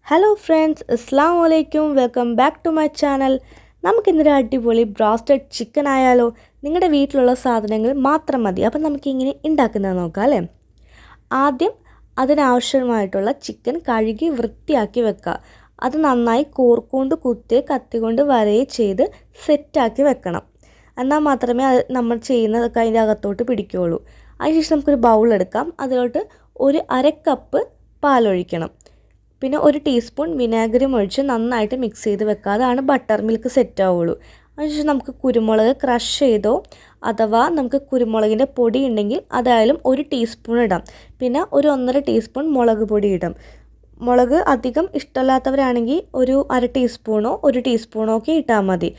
Hello friends, അസ്സലാമു അലൈക്കും. Welcome back to my channel. നമുക്കിന്നൊരു അടിപൊളി ബ്രോസ്റ്റഡ് ചിക്കൻ ആയാലോ? നിങ്ങളുടെ വീട്ടിലുള്ള സാധനങ്ങൾ മാത്രം മതി. അപ്പം നമുക്കിങ്ങനെ ഉണ്ടാക്കുന്നത് നോക്കാം അല്ലേ. ആദ്യം അതിനാവശ്യമായിട്ടുള്ള ചിക്കൻ കഴുകി വൃത്തിയാക്കി വെക്കുക. അത് നന്നായി കൂർക്കൊണ്ട് കുത്തി കത്തി കൊണ്ട് വരയെ ചെയ്ത് സെറ്റാക്കി വെക്കണം. എന്നാൽ മാത്രമേ അത് നമ്മൾ ചെയ്യുന്നതൊക്കെ അതിൻ്റെ അകത്തോട്ട് പിടിക്കുകയുള്ളൂ. അതിനുശേഷം നമുക്കൊരു ബൗൾ എടുക്കാം. അതിലോട്ട് ഒരു അര കപ്പ് പാലൊഴിക്കണം. പിന്നെ ഒരു ടീസ്പൂൺ വിനാഗിരിയും ഒഴിച്ച് നന്നായിട്ട് മിക്സ് ചെയ്ത് വെക്കുക. അതാണ് ബട്ടർ മിൽക്ക് സെറ്റ് ആവുള്ളൂ. അതിനുശേഷം നമുക്ക് കുരുമുളക് ക്രഷ് ചെയ്തോ അഥവാ നമുക്ക് കുരുമുളകിൻ്റെ പൊടി ഉണ്ടെങ്കിൽ അതായാലും ഒരു ടീസ്പൂൺ ഇടാം. പിന്നെ ഒരു 1.5 ടീസ്പൂൺ മുളക് പൊടി ഇടാം. മുളക് അധികം ഇഷ്ടമല്ലാത്തവരാണെങ്കിൽ ഒരു അര ടീസ്പൂണോ ഒരു ടീസ്പൂണോ ഒക്കെ ഇട്ടാൽ മതി.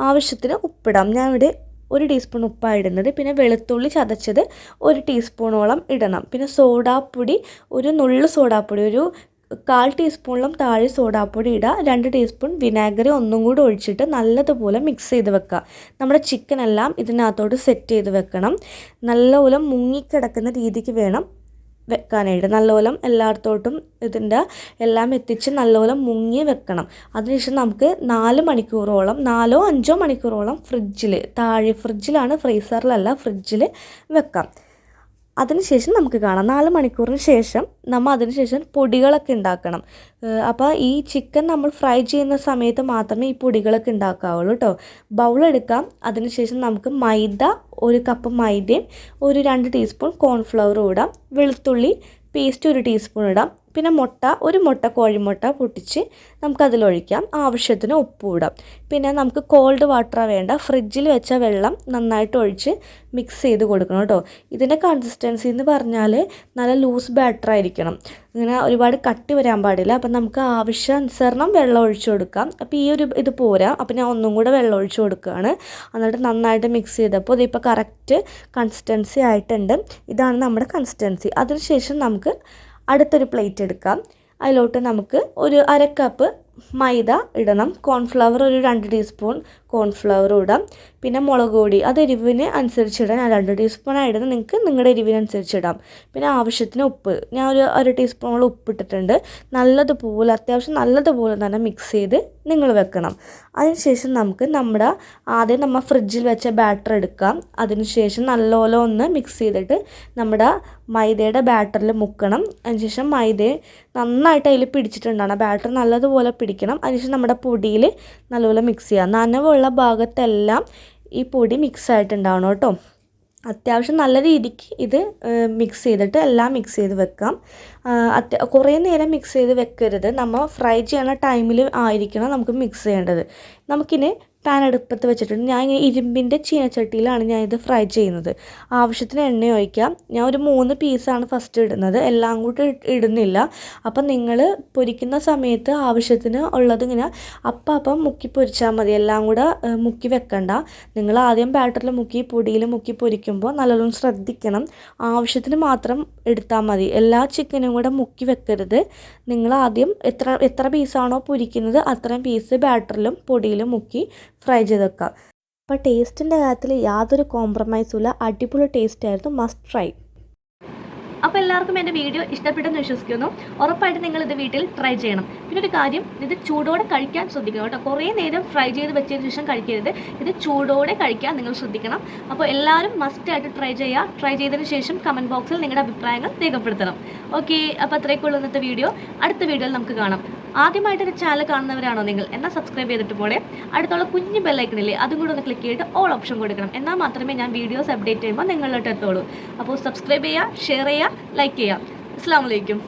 ആവശ്യത്തിന് ഉപ്പിടാം. ഞാനിവിടെ ഒരു ടീസ്പൂൺ ഉപ്പാണ് ഇടുന്നത്. പിന്നെ വെളുത്തുള്ളി ചതച്ചത് ഒരു ടീസ്പൂണോളം ഇടണം. പിന്നെ സോഡാപ്പൊടി ഒരു നുള്ളു സോഡാപ്പൊടി ഒരു 1/4 ടീസ്പൂണിലും താഴെ സോഡാപ്പൊടി ഇടുക. 2 ടീസ്പൂൺ വിനാഗിരി ഒന്നും കൂടി ഒഴിച്ചിട്ട് നല്ലതുപോലെ മിക്സ് ചെയ്ത് വെക്കുക. നമ്മുടെ ചിക്കനെല്ലാം ഇതിനകത്തോട്ട് സെറ്റ് ചെയ്ത് വെക്കണം. നല്ലപോലെ മുങ്ങിക്കിടക്കുന്ന രീതിക്ക് വേണം വെക്കാനായിട്ട്. നല്ലപോലെ എല്ലായിടത്തോട്ടും ഇതിൻ്റെ എല്ലാം എത്തിച്ച് നല്ലപോലെ മുങ്ങി വെക്കണം. അതിനുശേഷം നമുക്ക് 4 മണിക്കൂറോളം 4-5 മണിക്കൂറോളം ഫ്രിഡ്ജിലാണ്, ഫ്രീസറിലല്ല, ഫ്രിഡ്ജിൽ വെക്കാം. അതിനുശേഷം നമുക്ക് കാണാം 4 മണിക്കൂറിന് ശേഷം അതിനുശേഷം പൊടികളൊക്കെ ഉണ്ടാക്കണം. അപ്പോൾ ഈ ചിക്കൻ നമ്മൾ ഫ്രൈ ചെയ്യുന്ന സമയത്ത് മാത്രമേ ഈ പൊടികളൊക്കെ ഉണ്ടാക്കാവുള്ളൂ കേട്ടോ. ബൗളെടുക്കാം. അതിനുശേഷം നമുക്ക് മൈദ, 1 കപ്പ് മൈദയും ഒരു 2 ടീസ്പൂൺ കോൺഫ്ലവറും ഇടാം. വെളുത്തുള്ളി പേസ്റ്റ് 1 ടീസ്പൂൺ ഇടാം. പിന്നെ ഒരു മുട്ട കോഴിമുട്ട പൊട്ടിച്ച് നമുക്കതിലൊഴിക്കാം. ആവശ്യത്തിന് ഉപ്പും ഇടാം. പിന്നെ നമുക്ക് കോൾഡ് വാട്ടറാണ് വേണ്ട. ഫ്രിഡ്ജിൽ വെച്ച വെള്ളം നന്നായിട്ട് ഒഴിച്ച് മിക്സ് ചെയ്ത് കൊടുക്കണം കേട്ടോ. ഇതിൻ്റെ കൺസിസ്റ്റൻസി എന്ന് പറഞ്ഞാൽ നല്ല ലൂസ് ബാറ്റർ ആയിരിക്കണം. ഇങ്ങനെ ഒരുപാട് കട്ടി വരാൻ പാടില്ല. അപ്പം നമുക്ക് ആവശ്യാനുസരണം വെള്ളം ഒഴിച്ചു കൊടുക്കാം. അപ്പോൾ ഇത് പോരാ. അപ്പം ഞാൻ ഒന്നും കൂടെ വെള്ളം ഒഴിച്ചു കൊടുക്കുകയാണ്. എന്നിട്ട് നന്നായിട്ട് മിക്സ് ചെയ്തപ്പോൾ ഇതിപ്പോൾ കറക്റ്റ് കൺസിസ്റ്റൻസി ആയിട്ടുണ്ട്. ഇതാണ് നമ്മുടെ കൺസിസ്റ്റൻസി. അതിനുശേഷം നമുക്ക് അടുത്തൊരു പ്ലേറ്റ് എടുക്കാം. അതിലോട്ട് നമുക്ക് ഒരു അര കപ്പ് മൈദ ഇടണം. കോൺഫ്ലവർ ഒരു 2 ടീസ്പൂൺ കോൺഫ്ലവർ ഇടാം. പിന്നെ മുളക് പൊടി അത് എരിവിന് അനുസരിച്ചിടാം. ഞാൻ 2 ടീസ്പൂണാണ് ഇടുന്നത്. നിങ്ങൾക്ക് നിങ്ങളുടെ എരിവിനനുസരിച്ച് ഇടാം. പിന്നെ ആവശ്യത്തിന് ഉപ്പ് ഞാൻ ഒരു 1 ടീസ്പൂണോളം ഉപ്പിട്ടിട്ടുണ്ട്. അത്യാവശ്യം നല്ലതുപോലെ തന്നെ മിക്സ് ചെയ്ത് നിങ്ങൾ വെക്കണം. അതിനുശേഷം ആദ്യം നമ്മൾ ഫ്രിഡ്ജിൽ വെച്ച ബാറ്റർ എടുക്കാം. അതിനുശേഷം നല്ലപോലെ ഒന്ന് മിക്സ് ചെയ്തിട്ട് നമ്മുടെ മൈദയുടെ ബാറ്ററിൽ മുക്കണം. അതിനുശേഷം മൈദയെ നന്നായിട്ട് അതിൽ പിടിച്ചിട്ടുണ്ടാണ്. ബാറ്റർ നല്ലതുപോലെ പിടിക്കണം. അതിനുശേഷം നമ്മുടെ പൊടിയിൽ നല്ലപോലെ മിക്സ് ചെയ്യാം. നനവുള്ള ഭാഗത്തെല്ലാം ഈ പൊടി മിക്സ് ആയിട്ടുണ്ടാവണം കേട്ടോ. അത്യാവശ്യം നല്ല രീതിക്ക് ഇത് മിക്സ് ചെയ്ത് വെക്കാം. കുറേ നേരം മിക്സ് ചെയ്ത് വെക്കരുത്. നമ്മൾ ഫ്രൈ ചെയ്യണ ടൈമിൽ ആയിരിക്കണം നമുക്ക് മിക്സ് ചെയ്യേണ്ടത്. നമുക്കിനി പാൻ അടുപ്പത്ത് വെച്ചിട്ടുണ്ട്. ഞാൻ ഇങ്ങനെ ഇരുമ്പിൻ്റെ ചീനച്ചട്ടിയിലാണ് ഞാനിത് ഫ്രൈ ചെയ്യുന്നത്. ആവശ്യത്തിന് എണ്ണ ഒഴിക്കാം. ഞാൻ ഒരു 3 പീസാണ് ഫസ്റ്റ് ഇടുന്നത്. എല്ലാം കൂടി ഇടുന്നില്ല. അപ്പം നിങ്ങൾ പൊരിക്കുന്ന സമയത്ത് ആവശ്യത്തിന് ഉള്ളത് ഇങ്ങനെ അപ്പം മുക്കി പൊരിച്ചാൽ മതി. എല്ലാം കൂടെ മുക്കി വെക്കണ്ട. നിങ്ങൾ ആദ്യം ബാറ്ററിൽ മുക്കി പൊടിയിൽ മുക്കി പൊരിക്കുമ്പോൾ നല്ലോണം ശ്രദ്ധിക്കണം. ആവശ്യത്തിന് മാത്രം എടുത്താൽ മതി. എല്ലാ ചിക്കനും കൂടെ മുക്കി വെക്കരുത്. നിങ്ങൾ ആദ്യം എത്ര പീസാണോ പൊരിക്കുന്നത് അത്രയും പീസ് ബാറ്ററിലും പൊടിയിലും മുക്കി ഫ്രൈ ചെയ്ത് വെക്കുക. അപ്പോൾ ടേസ്റ്റിൻ്റെ കാര്യത്തിൽ യാതൊരു കോംപ്രമൈസും ഇല്ല. അടിപൊളി ടേസ്റ്റ് ആയിരുന്നു. Must try. അപ്പോൾ എല്ലാവർക്കും എൻ്റെ വീഡിയോ ഇഷ്ടപ്പെട്ടെന്ന് വിശ്വസിക്കുന്നു. ഉറപ്പായിട്ട് നിങ്ങളിത് വീട്ടിൽ ട്രൈ ചെയ്യണം. പിന്നെ ഒരു കാര്യം, ഇത് ചൂടോടെ കഴിക്കാൻ ശ്രദ്ധിക്കണം കേട്ടോ. കുറേ നേരം ഫ്രൈ ചെയ്ത് വെച്ചതിന് ശേഷം കഴിക്കരുത്. ഇത് ചൂടോടെ കഴിക്കാൻ നിങ്ങൾ ശ്രദ്ധിക്കണം. അപ്പോൾ എല്ലാവരും മസ്റ്റായിട്ട് ട്രൈ ചെയ്തതിന് ശേഷം കമൻറ്റ് ബോക്സിൽ നിങ്ങളുടെ അഭിപ്രായങ്ങൾ രേഖപ്പെടുത്തണം. ഓക്കെ, അപ്പോൾ അത്രയൊക്കെയുള്ളൂ ഇന്നത്തെ വീഡിയോ. അടുത്ത വീഡിയോയിൽ നമുക്ക് കാണാം. ആദ്യമായിട്ട് എൻ്റെ ചാനൽ കാണുന്നവരാണോ നിങ്ങൾ, എന്നാൽ സബ്സ്ക്രൈബ് ചെയ്തിട്ട് പോലെ അടുത്തുള്ള കുഞ്ഞ് ബെല്ലൈക്കണില്ലേ അതും കൂടെ ഒന്ന് ക്ലിക്ക് ചെയ്തിട്ട് ഓൾ ഓപ്ഷൻ കൊടുക്കണം. എന്നാൽ മാത്രമേ ഞാൻ വീഡിയോസ് അപ്ഡേറ്റ് ചെയ്യുമ്പോൾ നിങ്ങളിലോട്ട് എത്തുള്ളൂ. അപ്പോൾ സബ്സ്ക്രൈബ് ചെയ്യുക, ഷെയർ ചെയ്യുക, ലൈക്ക് ചെയ്യുക. അസ്സലാമു അലൈക്കും.